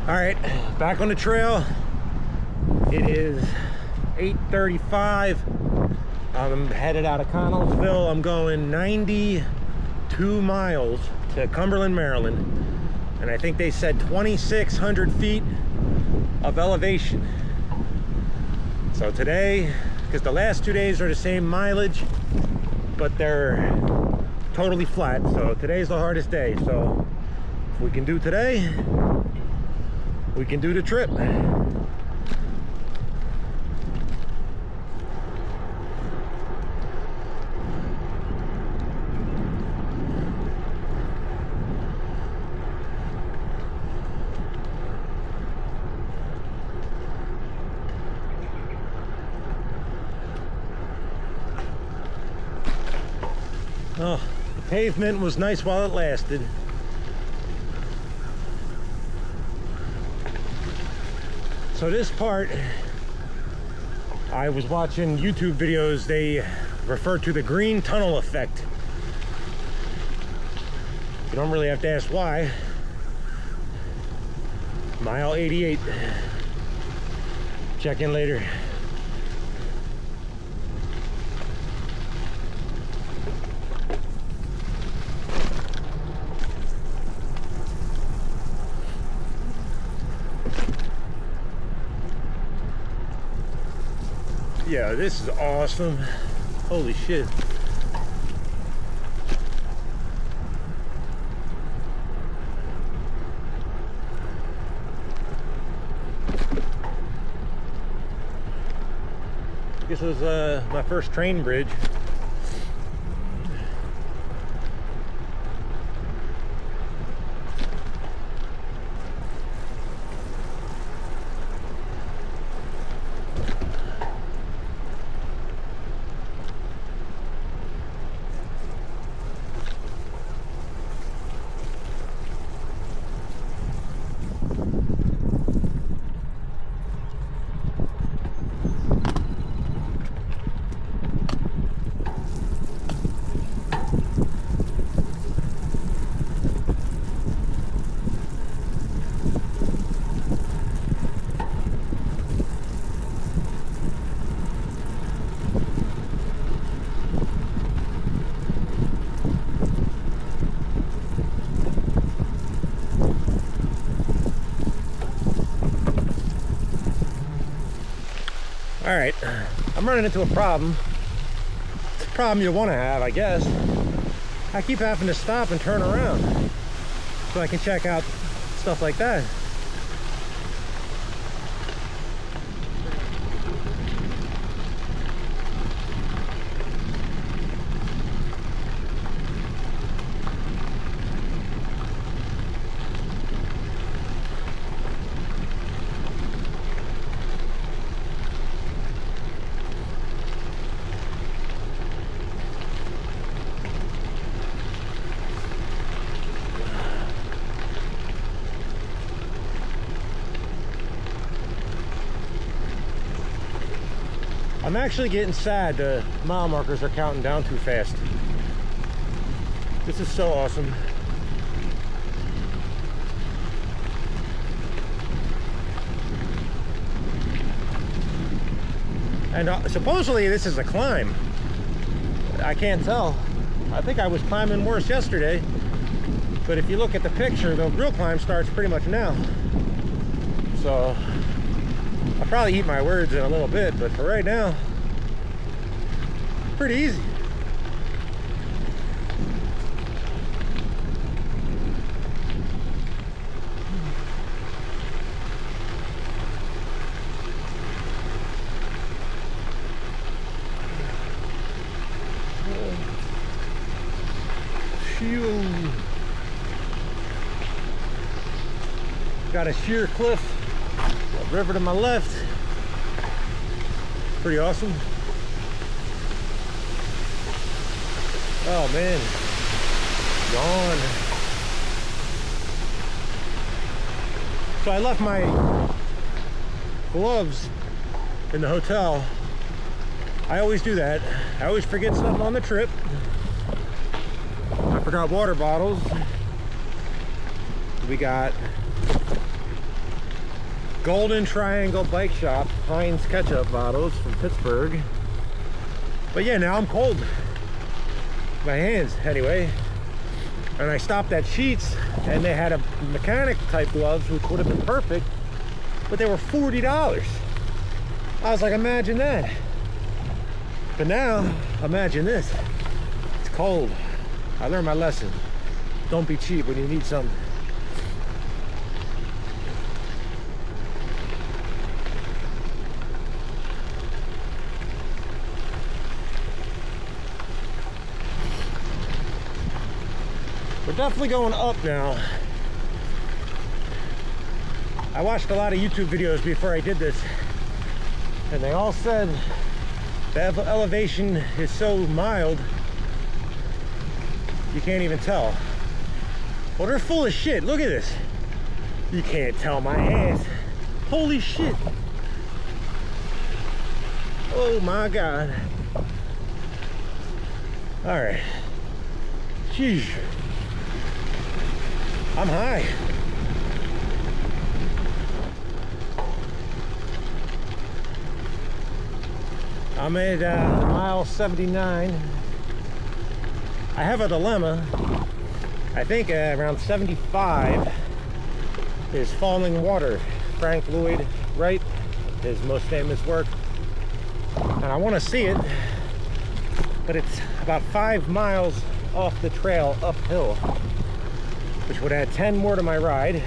All right, back on the trail. It is 8:35. I'm headed out of Connellsville. I'm going 92 miles to Cumberland, Maryland. And I think they said 2,600 feet of elevation. So today, because the last 2 days are the same mileage, but they're totally flat. So today's the hardest day. So if we can do today, we can do the trip. Oh, the pavement was nice while it lasted. So this part, I was watching YouTube videos, they refer to the green tunnel effect. You don't really have to ask why. Mile 88. Check in later. Yeah, this is awesome. Holy shit. This was my first train bridge. All right, I'm running into a problem. It's a problem you want to have, I guess. I keep having to stop and turn around so I can check out stuff like that. I'm actually getting sad the mile markers are counting down too fast. This is so awesome. And supposedly this is a climb. I can't tell. I think I was climbing worse yesterday. But if you look at the picture, the real climb starts pretty much now. So I'll probably eat my words in a little bit, but for right now, pretty easy. Got a sheer cliff, a river to my left. Pretty awesome. Oh man, gone. So I left my gloves in the hotel. I always do that. I always forget something on the trip. I forgot water bottles. We got Golden Triangle Bike Shop, Heinz ketchup bottles from Pittsburgh. But yeah, now I'm cold. My hands, anyway. And I stopped at Sheetz, and they had a mechanic type gloves, which would have been perfect, but they were $40. I was like, imagine that. But now, imagine this. It's cold. I learned my lesson. Don't be cheap when you need something. We're definitely going up now. I watched a lot of YouTube videos before I did this, and they all said the elevation is so mild you can't even tell. Well, they're full of shit. Look at this. You can't tell my ass. Holy shit. Oh my God. All right. Jeez. I'm high. I'm at mile 79. I have a dilemma. I think around 75 is Falling Water. Frank Lloyd Wright, his most famous work. And I want to see it, but it's about 5 miles off the trail uphill, which would add 10 more to my ride,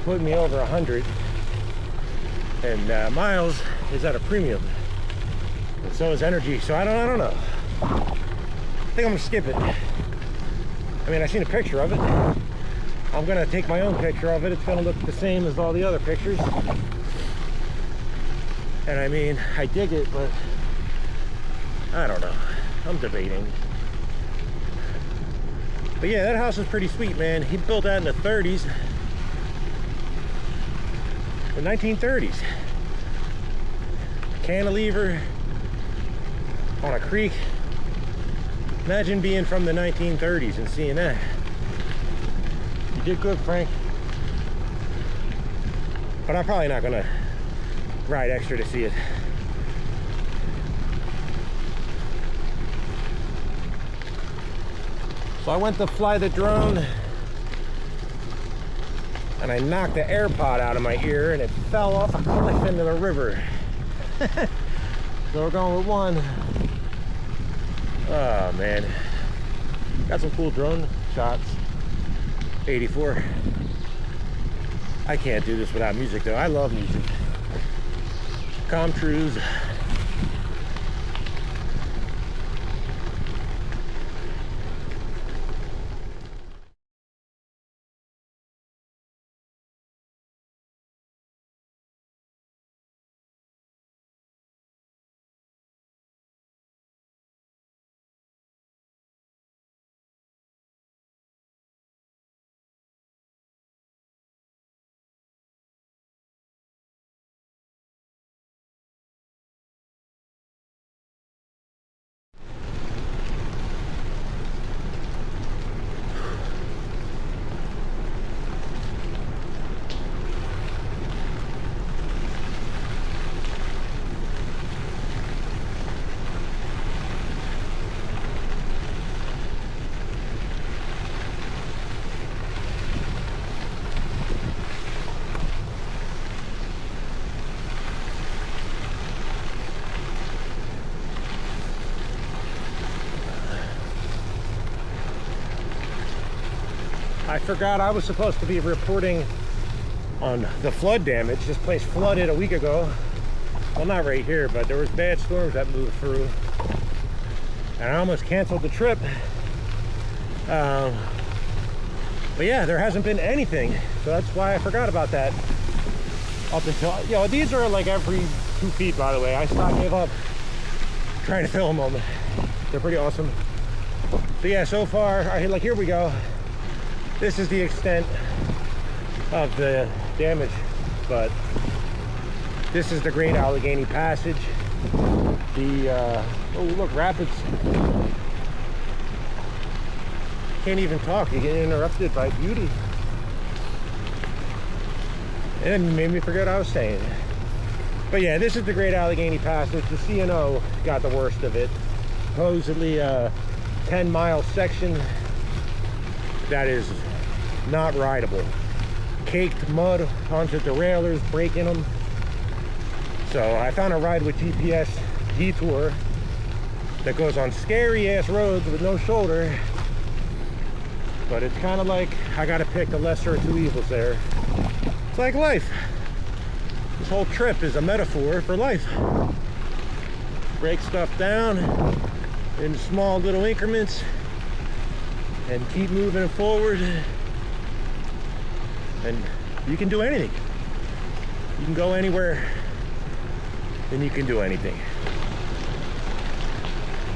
put me over 100. And miles is at a premium, and so is energy. So I don't know. I think I'm gonna skip it. I mean, I seen a picture of it. I'm gonna take my own picture of it. It's gonna look the same as all the other pictures. And I mean, I dig it, but I don't know. I'm debating. But yeah, that house is pretty sweet, man. He built that in the 30s. The 1930s. Cantilever on a creek. Imagine being from the 1930s and seeing that. You did good, Frank. But I'm probably not gonna ride extra to see it. So I went to fly the drone, and I knocked the AirPod out of my ear, and it fell off a cliff into the river. So we're going with one. Oh man, got some cool drone shots. 84. I can't do this without music though. I love music. Comtrues. I forgot I was supposed to be reporting on the flood damage. This place flooded a week ago. Well, not right here, but there was bad storms that moved through. And I almost canceled the trip. But yeah, there hasn't been anything. So that's why I forgot about that. Up until, you know, these are like every 2 feet, by the way. I gave up trying to film them. They're pretty awesome. So yeah, so far, like here we go. This is the extent of the damage, but this is the Great Allegheny Passage. The oh look, rapids. Can't even talk. You get interrupted by beauty. it made me forget what I was saying. But yeah, this is the Great Allegheny Passage. The C&O got the worst of it. Supposedly a 10-mile section that is not rideable. Caked mud onto derailleurs, breaking them. So I found a ride with GPS detour that goes on scary ass roads with no shoulder. But it's kind of like I gotta pick the lesser of two evils there. It's like life. This whole trip is a metaphor for life. Break stuff down in small little increments and keep moving forward. And you can do anything. You can go anywhere and you can do anything.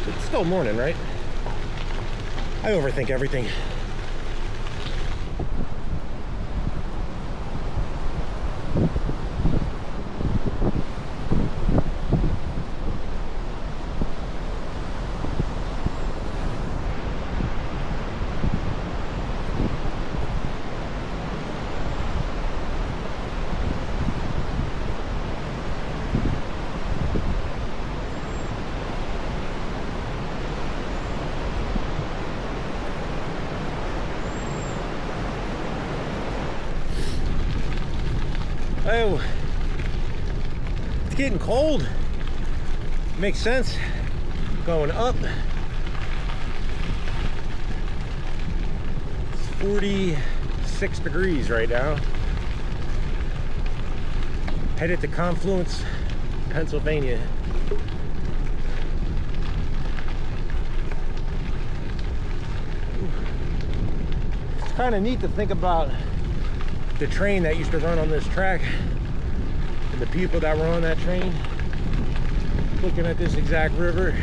It's still morning, right? I overthink everything. Oh, it's getting cold. Makes sense. Going up. It's 46 degrees right now. Headed to Confluence, Pennsylvania. It's kind of neat to think about the train that used to run on this track and the people that were on that train looking at this exact river.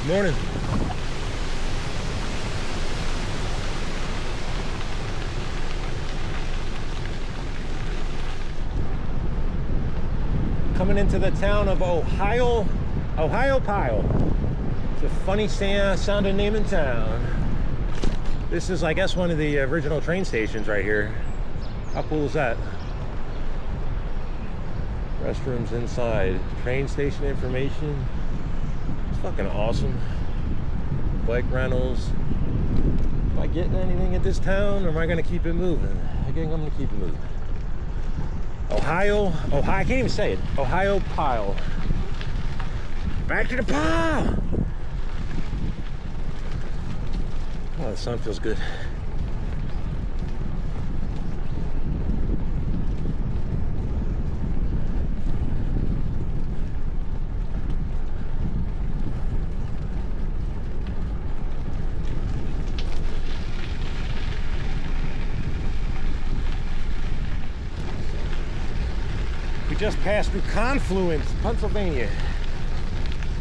Morning. Coming into the town of Ohio Pile. It's a funny sounding name in town. This is, I guess, one of the original train stations right here. How cool is that? Restrooms inside. Train station information. It's fucking awesome. Bike rentals. Am I getting anything at this town, or am I gonna keep it moving? I think I'm gonna keep it moving. Ohio, I can't even say it. Ohio Pile. Back to the pile! Oh, the sun feels good. Just passed through Confluence, Pennsylvania.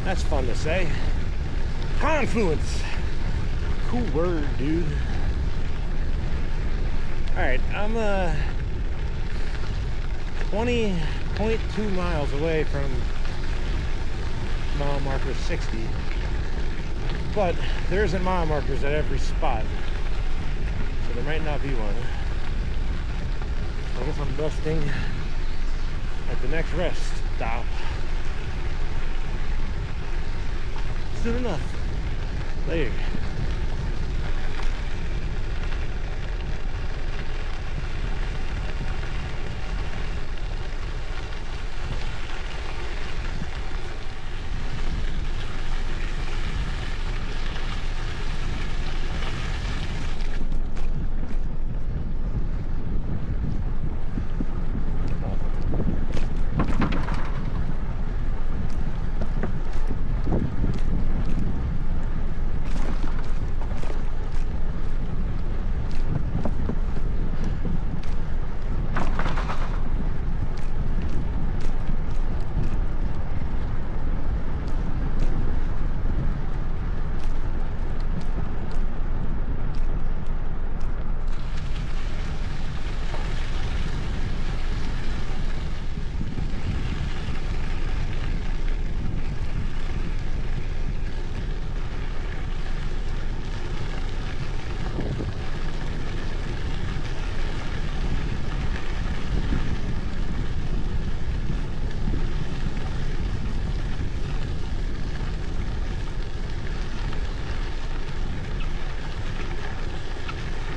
That's fun to say. Confluence. Cool word, dude. Alright, I'm 20.2 miles away from mile marker 60. But there isn't mile markers at every spot. So there might not be one. I guess I'm resting at the next rest stop. Soon enough. Later.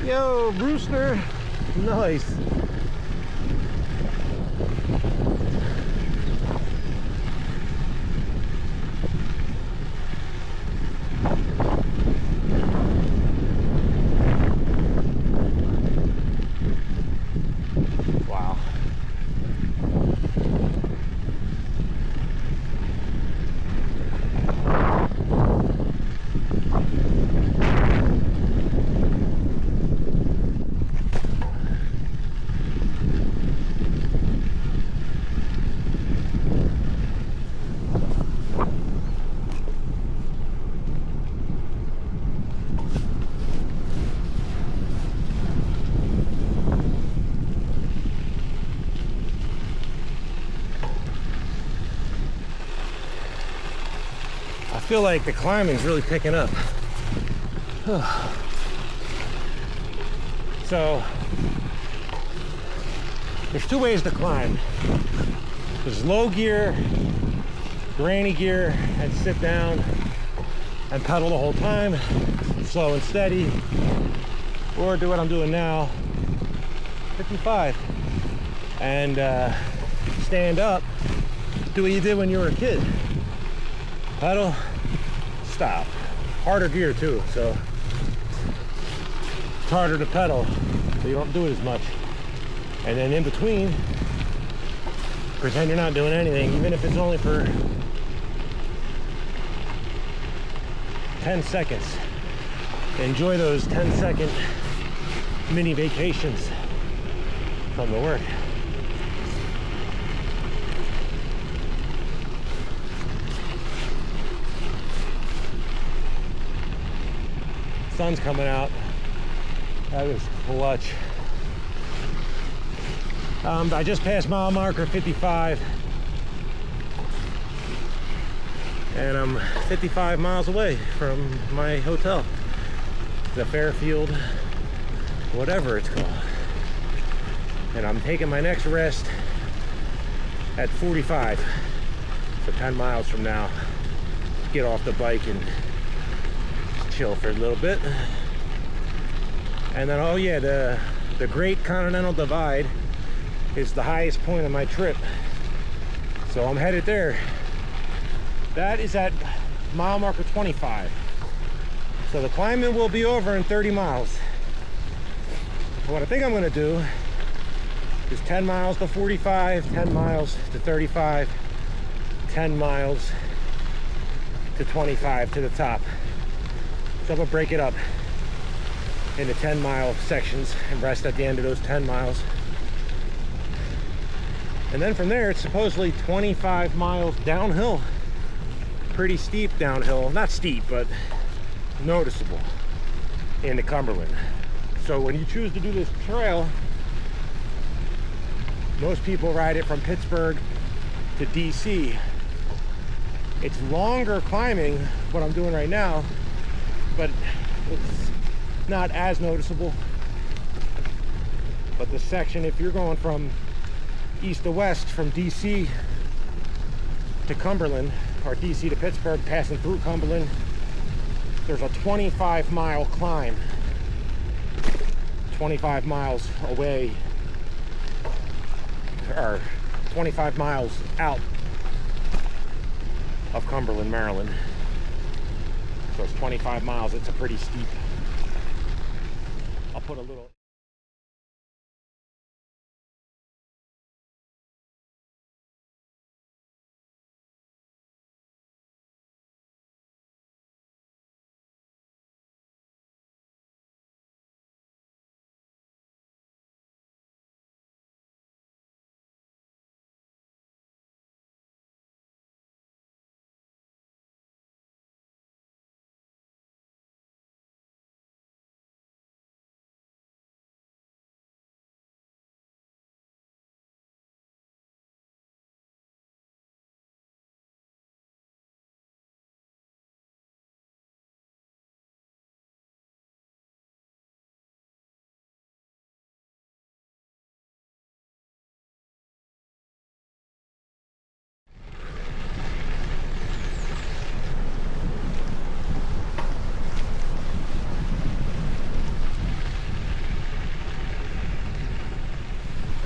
Yo, Brewster. Nice. Wow. I feel like the climbing's really picking up. So there's two ways to climb. There's low gear, granny gear, and sit down and pedal the whole time, slow and steady, or do what I'm doing now, 55, and stand up, do what you did when you were a kid. Pedal, stop. Harder gear too, so it's harder to pedal, so you don't do it as much. And then in between, pretend you're not doing anything, even if it's only for 10 seconds. Enjoy those 10-second mini vacations from the work. Sun's coming out. That was clutch. I just passed mile marker 55, and I'm 55 miles away from my hotel, the Fairfield, whatever it's called. And I'm taking my next rest at 45, so 10 miles from now. Get off the bike and chill for a little bit. And then, oh yeah, the Great Continental Divide is the highest point of my trip, so I'm headed there. That is at mile marker 25, so the climbing will be over in 30 miles. What I think I'm going to do is 10 miles to 45, 10 miles to 35, 10 miles to 25 to the top. So I'm going to break it up into 10-mile sections and rest at the end of those 10 miles. And then from there, it's supposedly 25 miles downhill. Pretty steep downhill. Not steep, but noticeable in the Cumberland. So when you choose to do this trail, most people ride it from Pittsburgh to DC. It's longer climbing, what I'm doing right now, but it's not as noticeable. But the section, if you're going from east to west, from DC to Cumberland, or DC to Pittsburgh, passing through Cumberland, there's a 25-mile climb, 25 miles away, or 25 miles out of Cumberland, Maryland. So it's 25 miles. It's a pretty steep. I'll put a little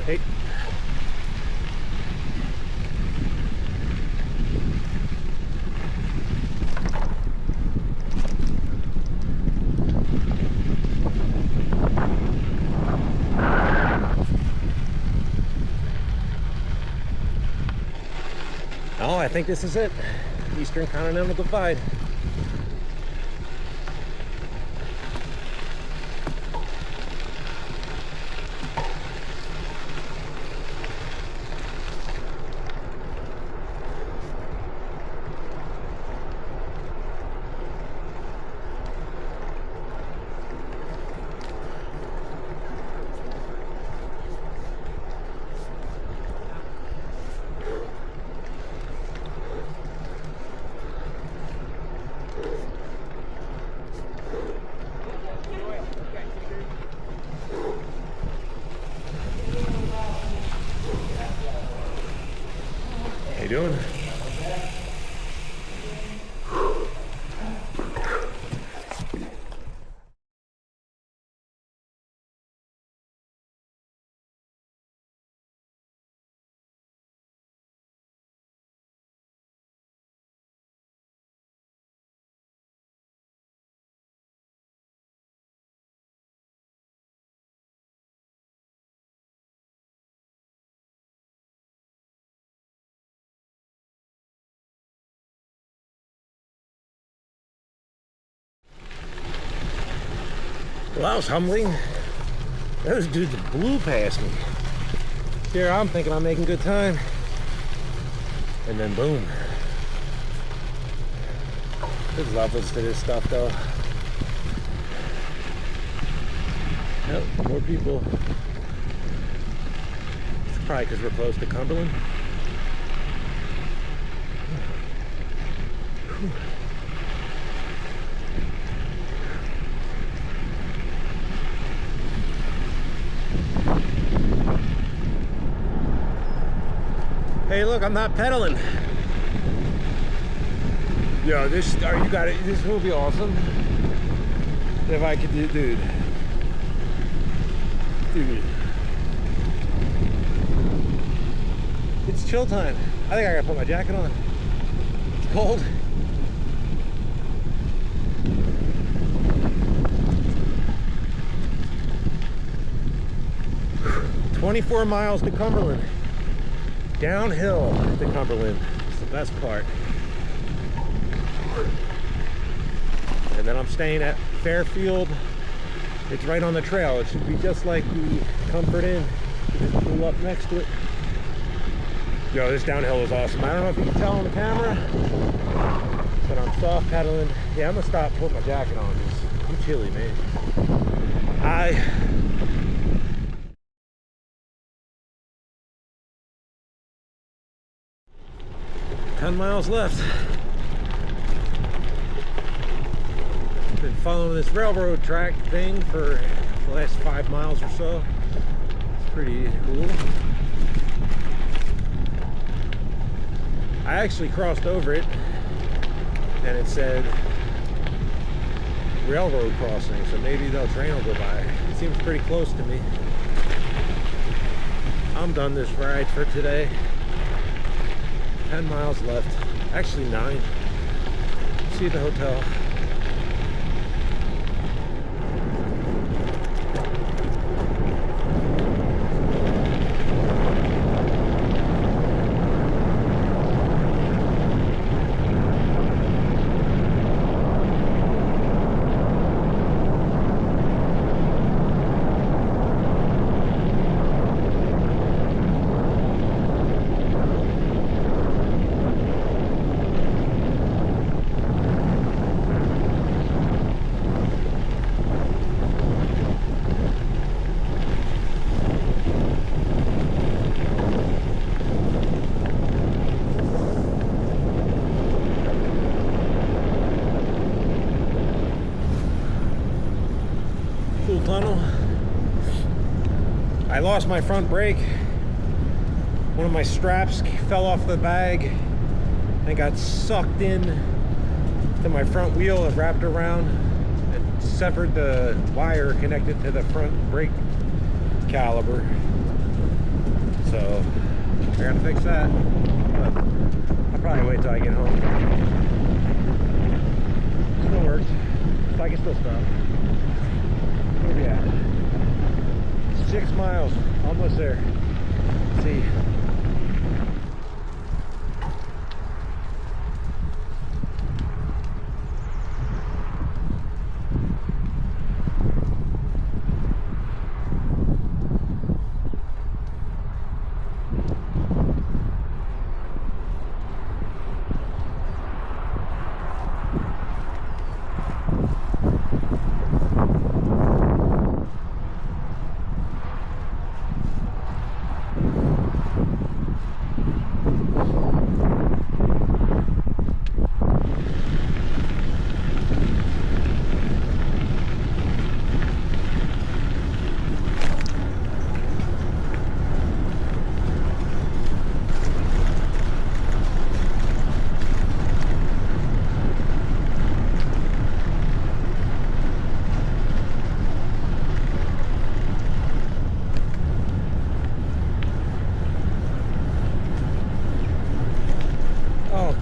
Hey. Oh, I think this is it. Eastern Continental Divide. How you doing? Well, that was humbling. Those dudes blew past me. Here I'm thinking I'm making good time. And then boom. There's levels to this stuff though. Yep, more people. It's probably because we're close to Cumberland. Whew. Hey, look, I'm not pedaling. Yo, this, you got it. This will be awesome if I could do, dude. It's chill time. I think I gotta put my jacket on. It's cold. Whew. 24 miles to Cumberland. Downhill to Cumberland. It's the best part. And then I'm staying at Fairfield. It's right on the trail. It should be just like the Comfort Inn. Just pull up next to it. Yo, this downhill is awesome. I don't know if you can tell on the camera, but I'm soft pedaling. Yeah, I'm gonna stop, put my jacket on. I'm chilly, man. 10 miles left. Been following this railroad track thing for the last 5 miles or so. It's pretty cool. I actually crossed over it and it said railroad crossing, so maybe the train will go by. It seems pretty close to me. I'm done this ride for today. 10 miles left, actually 9. See you at the hotel. Tunnel. I lost my front brake. One of my straps fell off the bag and got sucked in to my front wheel. It wrapped around and severed the wire connected to the front brake caliper. so I gotta fix that. But I'll probably wait till I get home. Still works, so I can still stop. Where we at? 6 miles, almost there. Let's see.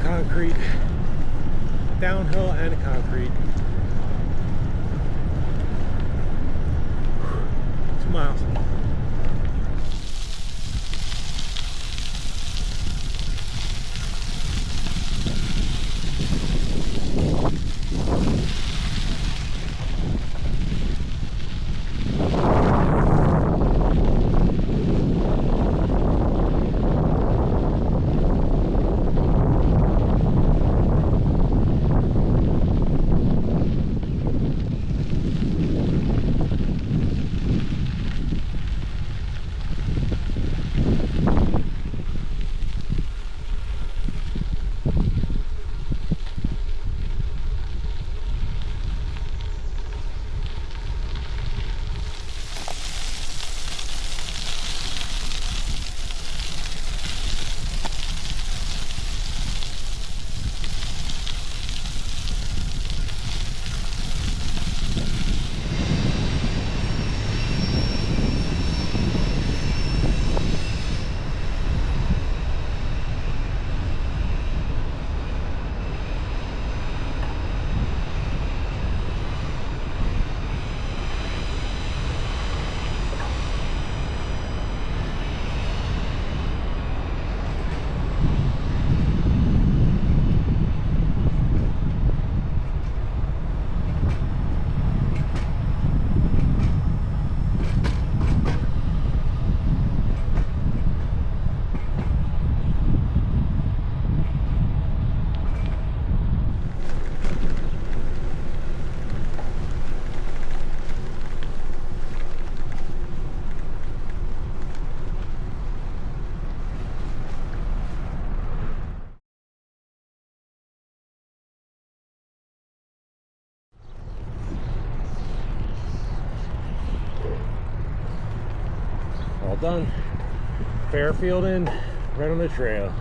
Concrete, downhill and concrete. 2 miles. All done. Fairfield in, right on the trail.